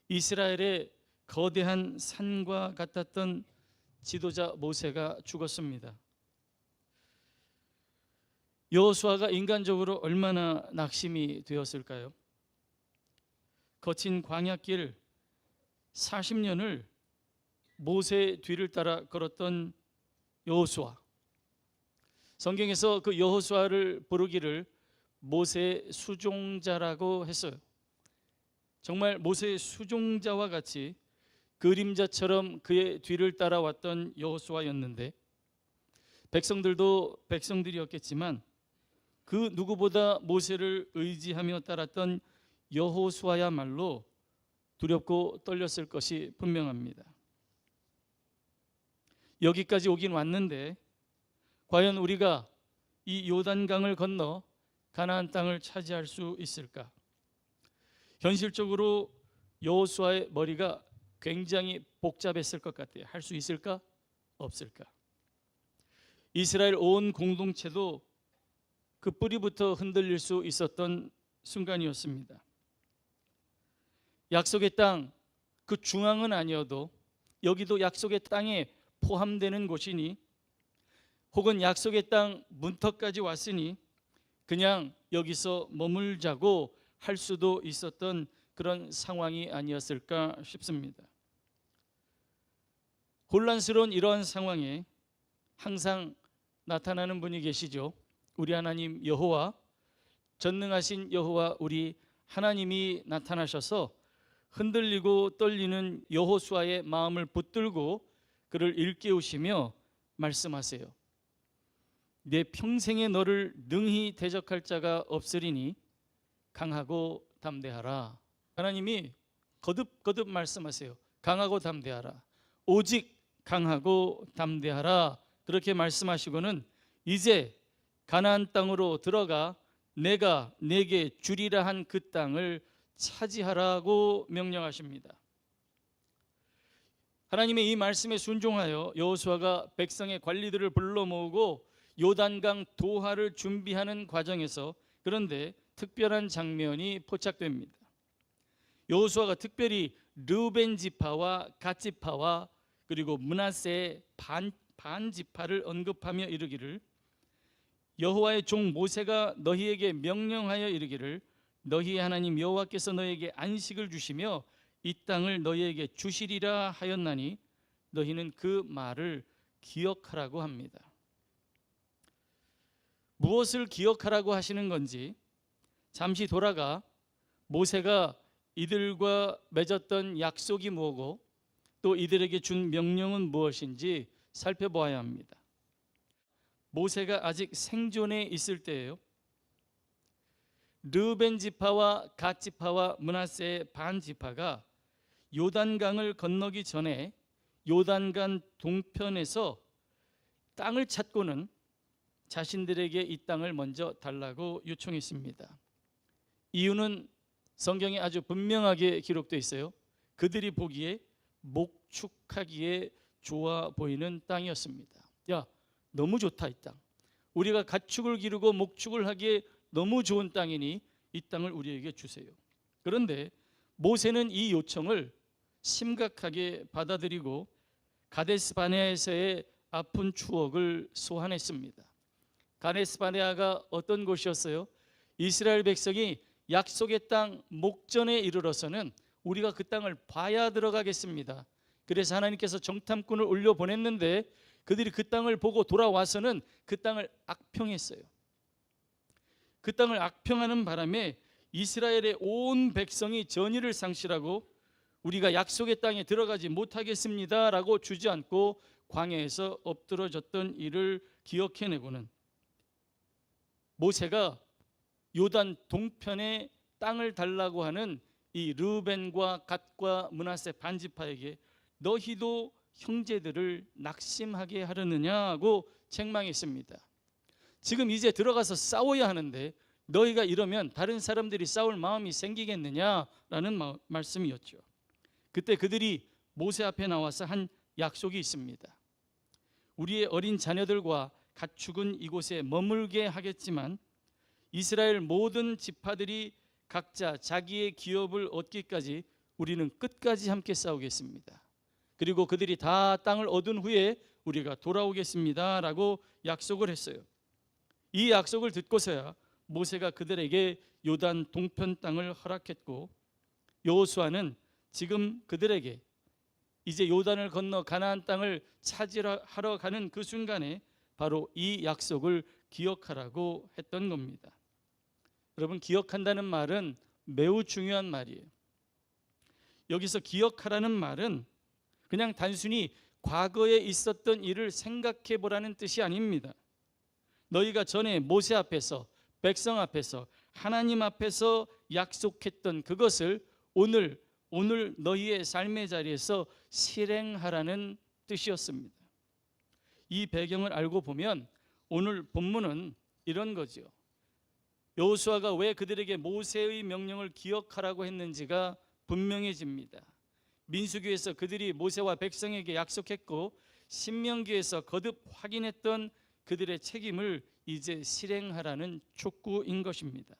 이스라엘의 거대한 산과 같았던 지도자 모세가 죽었습니다. 여호수아가 인간적으로 얼마나 낙심이 되었을까요? 거친 광야길 40년을 모세 뒤를 따라 걸었던 여호수아. 성경에서 그 여호수아를 부르기를 모세의 수종자라고 했어요. 정말 모세의 수종자와 같이 그림자처럼 그의 뒤를 따라왔던 여호수아였는데, 백성들도 백성들이었겠지만 그 누구보다 모세를 의지하며 따랐던 여호수아야말로 두렵고 떨렸을 것이 분명합니다. 여기까지 오긴 왔는데 과연 우리가 이 요단강을 건너 가나안 땅을 차지할 수 있을까? 현실적으로 여호수아의 머리가 굉장히 복잡했을 것 같아요. 할 수 있을까? 없을까? 이스라엘 온 공동체도 그 뿌리부터 흔들릴 수 있었던 순간이었습니다. 약속의 땅, 그 중앙은 아니어도 여기도 약속의 땅에 포함되는 곳이니, 혹은 약속의 땅 문턱까지 왔으니 그냥 여기서 머물자고 할 수도 있었던 그런 상황이 아니었을까 싶습니다. 혼란스러운 이러한 상황에 항상 나타나는 분이 계시죠. 우리 하나님 여호와, 전능하신 여호와 우리 하나님이 나타나셔서 흔들리고 떨리는 여호수아의 마음을 붙들고 그를 일깨우시며 말씀하세요. 내 평생에 너를 능히 대적할 자가 없으리니 강하고 담대하라. 하나님이 거듭거듭 말씀하세요. 강하고 담대하라. 오직 강하고 담대하라. 그렇게 말씀하시고는 이제 가나안 땅으로 들어가 내가 내게 주리라 한 그 땅을 차지하라고 명령하십니다. 하나님의 이 말씀에 순종하여 여호수아가 백성의 관리들을 불러 모으고 요단강 도하를 준비하는 과정에서 그런데 특별한 장면이 포착됩니다. 여호수아가 특별히 르우벤 지파와 갓 지파와 그리고 므낫세의 반 지파를 언급하며 이르기를, 여호와의 종 모세가 너희에게 명령하여 이르기를 너희의 하나님 여호와께서 너희에게 안식을 주시며 이 땅을 너희에게 주시리라 하였나니 너희는 그 말을 기억하라고 합니다. 무엇을 기억하라고 하시는 건지 잠시 돌아가 모세가 이들과 맺었던 약속이 뭐고 또 이들에게 준 명령은 무엇인지 살펴보아야 합니다. 모세가 아직 생존해 있을 때예요. 르우벤 지파와 갓 지파와 므낫세의 반 지파가 요단강을 건너기 전에 요단강 동편에서 땅을 찾고는 자신들에게 이 땅을 먼저 달라고 요청했습니다. 이유는 성경에 아주 분명하게 기록되어 있어요. 그들이 보기에 목축하기에 좋아 보이는 땅이었습니다. 야, 너무 좋다 이 땅. 우리가 가축을 기르고 목축을 하기에 너무 좋은 땅이니 이 땅을 우리에게 주세요. 그런데 모세는 이 요청을 심각하게 받아들이고 가데스 바네아에서의 아픈 추억을 소환했습니다. 가데스 바네아가 어떤 곳이었어요? 이스라엘 백성이 약속의 땅 목전에 이르러서는 우리가 그 땅을 봐야 들어가겠습니다. 그래서 하나님께서 정탐꾼을 올려보냈는데 그들이 그 땅을 보고 돌아와서는 그 땅을 악평했어요. 그 땅을 악평하는 바람에 이스라엘의 온 백성이 전의를 상실하고 우리가 약속의 땅에 들어가지 못하겠습니다라고 주저앉고 광야에서 엎드러졌던 일을 기억해내고는 모세가 요단 동편에 땅을 달라고 하는 이 르우벤과 갓과 므낫세 반지파에게 너희도 형제들을 낙심하게 하려느냐고 책망했습니다. 지금 이제 들어가서 싸워야 하는데 너희가 이러면 다른 사람들이 싸울 마음이 생기겠느냐라는 말씀이었죠. 그때 그들이 모세 앞에 나와서 한 약속이 있습니다. 우리의 어린 자녀들과 가축은 이곳에 머물게 하겠지만 이스라엘 모든 지파들이 각자 자기의 기업을 얻기까지 우리는 끝까지 함께 싸우겠습니다. 그리고 그들이 다 땅을 얻은 후에 우리가 돌아오겠습니다 라고 약속을 했어요. 이 약속을 듣고서야 모세가 그들에게 요단 동편 땅을 허락했고, 여호수아는 지금 그들에게 이제 요단을 건너 가나안 땅을 차지하러 가는 그 순간에 바로 이 약속을 기억하라고 했던 겁니다. 여러분, 기억한다는 말은 매우 중요한 말이에요. 여기서 기억하라는 말은 그냥 단순히 과거에 있었던 일을 생각해 보라는 뜻이 아닙니다. 너희가 전에 모세 앞에서, 백성 앞에서, 하나님 앞에서 약속했던 그것을 오늘 너희의 삶의 자리에서 실행하라는 뜻이었습니다. 이 배경을 알고 보면 오늘 본문은 이런 거죠. 여호수아가 왜 그들에게 모세의 명령을 기억하라고 했는지가 분명해집니다. 민수기에서 그들이 모세와 백성에게 약속했고, 신명기에서 거듭 확인했던 그들의 책임을 이제 실행하라는 촉구인 것입니다.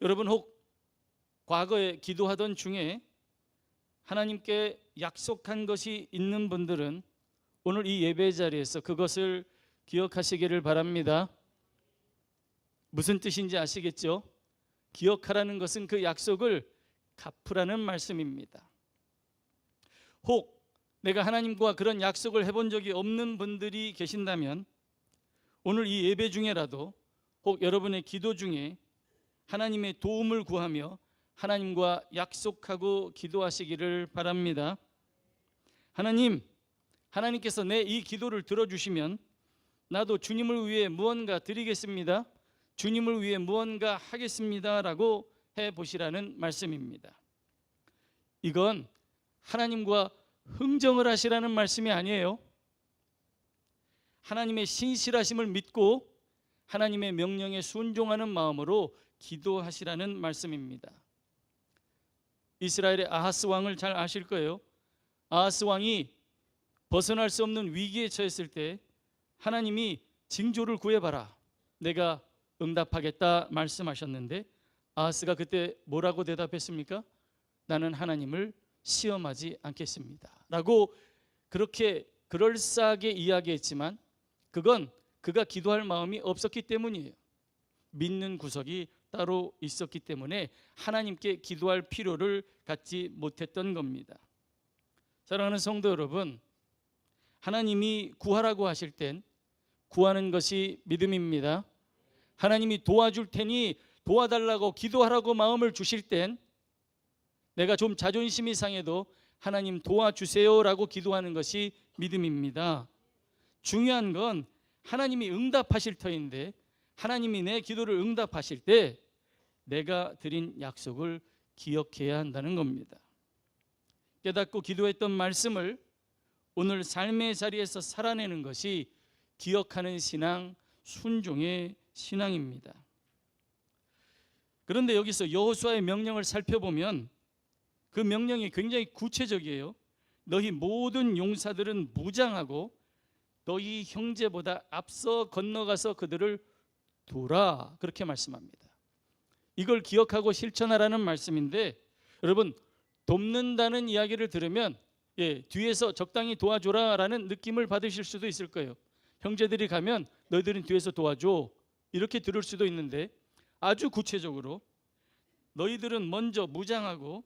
여러분, 혹 과거에 기도하던 중에 하나님께 약속한 것이 있는 분들은 오늘 이 예배 자리에서 그것을 기억하시기를 바랍니다. 무슨 뜻인지 아시겠죠? 기억하라는 것은 그 약속을 갚으라는 말씀입니다. 혹 내가 하나님과 그런 약속을 해본 적이 없는 분들이 계신다면 오늘 이 예배 중에라도, 혹 여러분의 기도 중에 하나님의 도움을 구하며 하나님과 약속하고 기도하시기를 바랍니다. 하나님께서 내 이 기도를 들어주시면 나도 주님을 위해 무언가 드리겠습니다, 주님을 위해 무언가 하겠습니다 라고 해보시라는 말씀입니다. 이건 하나님과 흥정을 하시라는 말씀이 아니에요. 하나님의 신실하심을 믿고 하나님의 명령에 순종하는 마음으로 기도하시라는 말씀입니다. 이스라엘의 아하스 왕을 잘 아실 거예요. 아하스 왕이 벗어날 수 없는 위기에 처했을 때 하나님이 징조를 구해봐라, 내가 응답하겠다 말씀하셨는데, 아하스가 그때 뭐라고 대답했습니까? 나는 하나님을 시험하지 않겠습니다 라고 그렇게 그럴싸하게 이야기했지만 그건 그가 기도할 마음이 없었기 때문이에요. 믿는 구석이 따로 있었기 때문에 하나님께 기도할 필요를 갖지 못했던 겁니다. 사랑하는 성도 여러분, 하나님이 구하라고 하실 땐 구하는 것이 믿음입니다. 하나님이 도와줄 테니 도와달라고 기도하라고 마음을 주실 땐 내가 좀 자존심이 상해도 하나님 도와주세요라고 기도하는 것이 믿음입니다. 중요한 건 하나님이 응답하실 터인데, 하나님이 내 기도를 응답하실 때 내가 드린 약속을 기억해야 한다는 겁니다. 깨닫고 기도했던 말씀을 오늘 삶의 자리에서 살아내는 것이 기억하는 신앙, 순종의 신앙입니다. 그런데 여기서 여호수아의 명령을 살펴보면 그 명령이 굉장히 구체적이에요. 너희 모든 용사들은 무장하고 너희 형제보다 앞서 건너가서 그들을 도라, 그렇게 말씀합니다. 이걸 기억하고 실천하라는 말씀인데, 여러분, 돕는다는 이야기를 들으면 뒤에서 적당히 도와줘라라는 느낌을 받으실 수도 있을 거예요. 형제들이 가면 너희들은 뒤에서 도와줘, 이렇게 들을 수도 있는데, 아주 구체적으로 너희들은 먼저 무장하고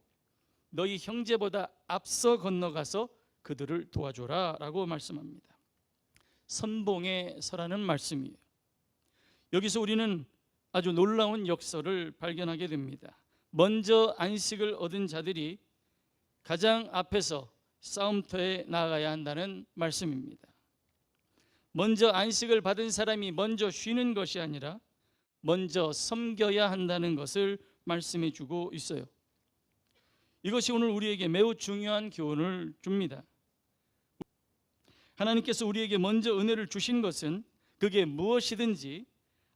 너희 형제보다 앞서 건너가서 그들을 도와줘라 라고 말씀합니다. 선봉에 서라는 말씀이에요. 여기서 우리는 아주 놀라운 역설을 발견하게 됩니다. 먼저 안식을 얻은 자들이 가장 앞에서 싸움터에 나아가야 한다는 말씀입니다. 먼저 안식을 받은 사람이 먼저 쉬는 것이 아니라 먼저 섬겨야 한다는 것을 말씀해 주고 있어요. 이것이 오늘 우리에게 매우 중요한 교훈을 줍니다. 하나님께서 우리에게 먼저 은혜를 주신 것은 그게 무엇이든지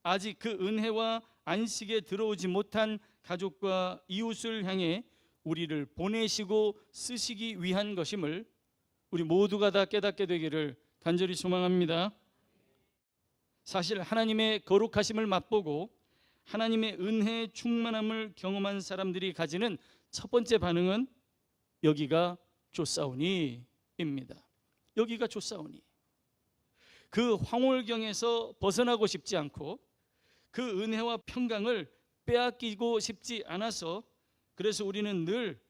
아직 그 은혜와 안식에 들어오지 못한 가족과 이웃을 향해 우리를 보내시고 쓰시기 위한 것임을 우리 모두가 다 깨닫게 되기를 간절히 소망합니다. 사실 하나님의 거룩하심을 맛보고 하나님의 은혜의 충만함을 경험한 사람들이 가지는 첫 번째 반응은 여기가 좋사오니입니다. 여기가 좋사오니. 그 황홀경에서 벗어나고 싶지 않고 그 은혜와 평강을 빼앗기고 싶지 않아서, 그래서 우리는 늘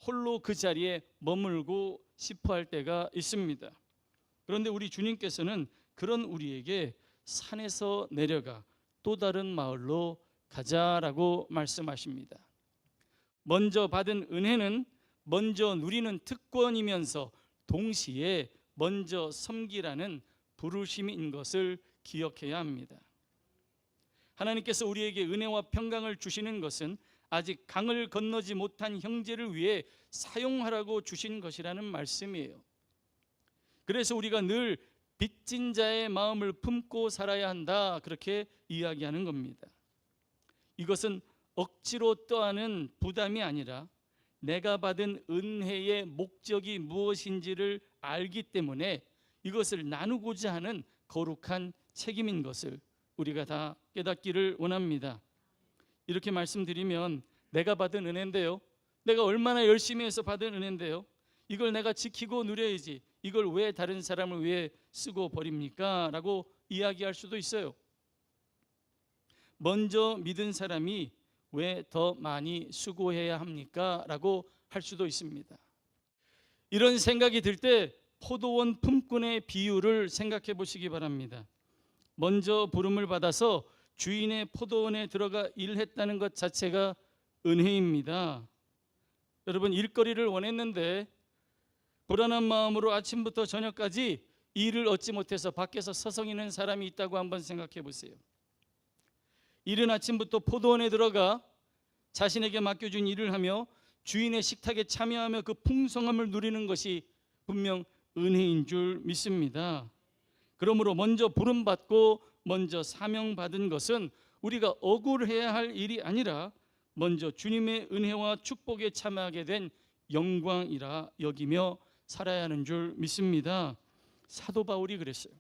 홀로 그 자리에 머물고 싶어 할 때가 있습니다. 그런데 우리 주님께서는 그런 우리에게 산에서 내려가 또 다른 마을로 가자라고 말씀하십니다. 먼저 받은 은혜는 먼저 누리는 특권이면서 동시에 먼저 섬기라는 부르심인 것을 기억해야 합니다. 하나님께서 우리에게 은혜와 평강을 주시는 것은 아직 강을 건너지 못한 형제를 위해 사용하라고 주신 것이라는 말씀이에요. 그래서 우리가 늘 빚진 자의 마음을 품고 살아야 한다, 그렇게 이야기하는 겁니다. 이것은 억지로 떠안은 부담이 아니라 내가 받은 은혜의 목적이 무엇인지를 알기 때문에 이것을 나누고자 하는 거룩한 책임인 것을 우리가 다 깨닫기를 원합니다. 이렇게 말씀드리면 내가 받은 은혜인데요, 내가 얼마나 열심히 해서 받은 은혜인데요, 이걸 내가 지키고 누려야지, 이걸 왜 다른 사람을 위해 쓰고 버립니까? 라고 이야기할 수도 있어요. 먼저 믿은 사람이 왜 더 많이 수고해야 합니까? 라고 할 수도 있습니다. 이런 생각이 들 때 포도원 품꾼의 비유를 생각해 보시기 바랍니다. 먼저 부름을 받아서 주인의 포도원에 들어가 일했다는 것 자체가 은혜입니다. 여러분, 일거리를 원했는데 불안한 마음으로 아침부터 저녁까지 일을 얻지 못해서 밖에서 서성이는 사람이 있다고 한번 생각해 보세요. 이른 아침부터 포도원에 들어가 자신에게 맡겨준 일을 하며 주인의 식탁에 참여하며 그 풍성함을 누리는 것이 분명 은혜인 줄 믿습니다. 그러므로 먼저 부름받고 먼저 사명받은 것은 우리가 억울해야 할 일이 아니라 먼저 주님의 은혜와 축복에 참여하게 된 영광이라 여기며 살아야 하는 줄 믿습니다. 사도 바울이 그랬어요.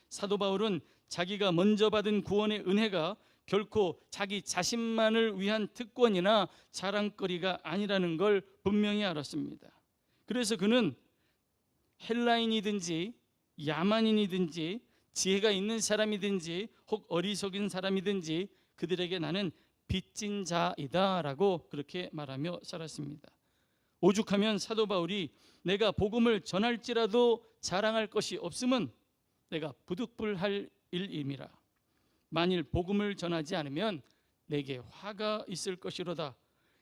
사도 바울은 자기가 먼저 받은 구원의 은혜가 결코 자기 자신만을 위한 특권이나 자랑거리가 아니라는 걸 분명히 알았습니다. 그래서 그는 헬라인이든지 야만인이든지 지혜가 있는 사람이든지 혹 어리석은 사람이든지 그들에게 나는 빚진 자이다 라고 그렇게 말하며 살았습니다. 오죽하면 사도 바울이 내가 복음을 전할지라도 자랑할 것이 없음은 내가 부득불할 일임이라. 만일 복음을 전하지 않으면 내게 화가 있을 것이로다.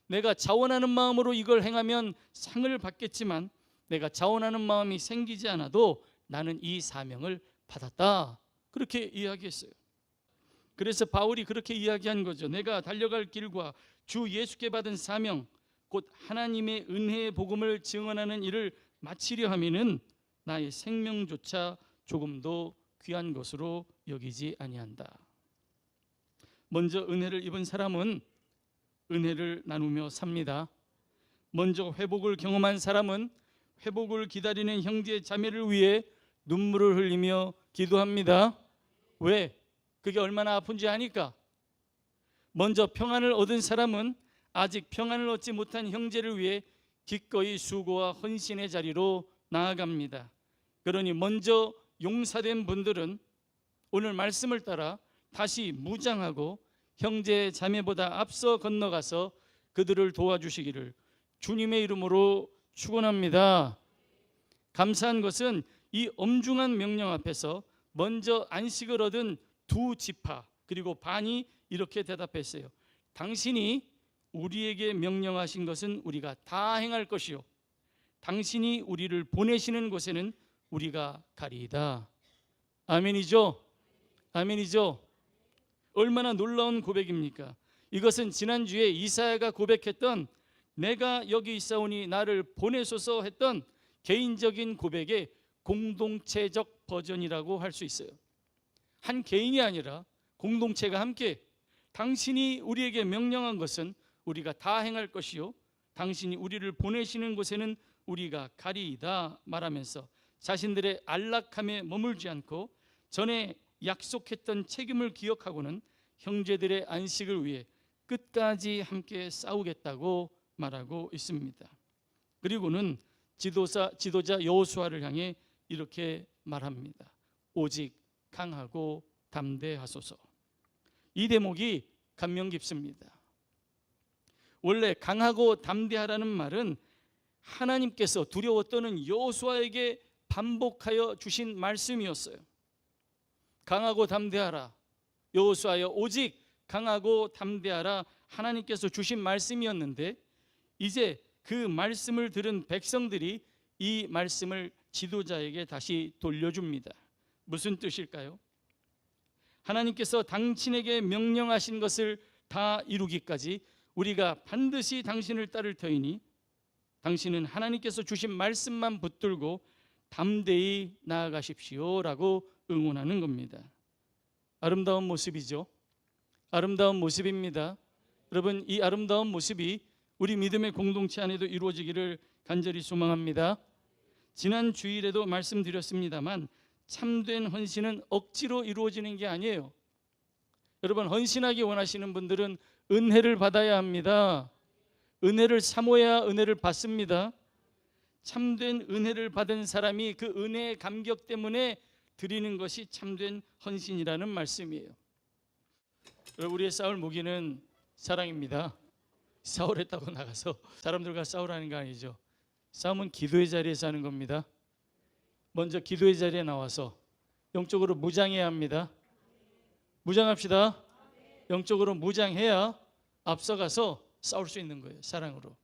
내가 자원하는 마음으로 이걸 행하면 상을 받겠지만 내가 자원하는 마음이 생기지 않아도 나는 이 사명을 받았다. 그렇게 이야기했어요. 그래서 바울이 그렇게 이야기한 거죠. 내가 달려갈 길과 주 예수께 받은 사명, 곧 하나님의 은혜의 복음을 증언하는 일을 마치려 하면은 나의 생명조차 조금도 귀한 것으로 여기지 아니한다. 먼저 은혜를 입은 사람은 은혜를 나누며 삽니다. 먼저 회복을 경험한 사람은 회복을 기다리는 형제 자매를 위해 눈물을 흘리며 기도합니다. 왜? 그게 얼마나 아픈지 아니까. 먼저 평안을 얻은 사람은 아직 평안을 얻지 못한 형제를 위해 기꺼이 수고와 헌신의 자리로 나아갑니다. 그러니 먼저 용사된 분들은 오늘 말씀을 따라 다시 무장하고 형제 자매보다 앞서 건너가서 그들을 도와주시기를 주님의 이름으로 축원합니다. 감사한 것은 이 엄중한 명령 앞에서 먼저 안식을 얻은 두 지파 그리고 반이 이렇게 대답했어요. 당신이 우리에게 명령하신 것은 우리가 다 행할 것이요 당신이 우리를 보내시는 곳에는 우리가 가리이다. 아멘이죠? 아멘이죠? 얼마나 놀라운 고백입니까? 이것은 지난주에 이사야가 고백했던 내가 여기 있사오니 나를 보내소서 했던 개인적인 고백의 공동체적 버전이라고 할 수 있어요. 한 개인이 아니라 공동체가 함께 당신이 우리에게 명령한 것은 우리가 다 행할 것이요 당신이 우리를 보내시는 곳에는 우리가 가리이다 말하면서 자신들의 안락함에 머물지 않고 전에 약속했던 책임을 기억하고는 형제들의 안식을 위해 끝까지 함께 싸우겠다고 말하고 있습니다. 그리고는 지도자 여호수아를 향해 이렇게 말합니다. 오직 강하고 담대하소서. 이 대목이 감명 깊습니다. 원래 강하고 담대하라는 말은 하나님께서 두려워 떠는 여호수아에게 반복하여 주신 말씀이었어요. 강하고 담대하라. 여호수아여 오직 강하고 담대하라. 하나님께서 주신 말씀이었는데 이제 그 말씀을 들은 백성들이 이 말씀을 지도자에게 다시 돌려줍니다. 무슨 뜻일까요? 하나님께서 당신에게 명령하신 것을 다 이루기까지 우리가 반드시 당신을 따를 터이니 당신은 하나님께서 주신 말씀만 붙들고 담대히 나아가십시오라고 응원하는 겁니다. 아름다운 모습이죠. 아름다운 모습입니다. 여러분, 이 아름다운 모습이 우리 믿음의 공동체 안에도 이루어지기를 간절히 소망합니다. 지난 주일에도 말씀드렸습니다만 참된 헌신은 억지로 이루어지는 게 아니에요. 여러분, 헌신하기 원하시는 분들은 은혜를 받아야 합니다. 은혜를 사모해야 은혜를 받습니다. 참된 은혜를 받은 사람이 그 은혜의 감격 때문에 드리는 것이 참된 헌신이라는 말씀이에요. 우리의 싸울 무기는 사랑입니다. 싸우랬다고 나가서 사람들과 싸우라는 거 아니죠. 싸움은 기도의 자리에서 하는 겁니다. 먼저 기도의 자리에 나와서 영적으로 무장해야 합니다. 무장합시다. 영적으로 무장해야 앞서가서 싸울 수 있는 거예요. 사랑으로.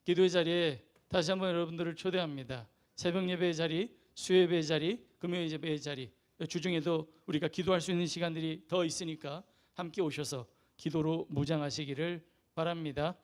기도의 자리에 다시 한번 여러분들을 초대합니다. 새벽 예배의 자리, 수요예배의 자리, 금요일 예배의 자리, 주중에도 우리가 기도할 수 있는 시간들이 더 있으니까 함께 오셔서 기도로 무장하시기를 바랍니다.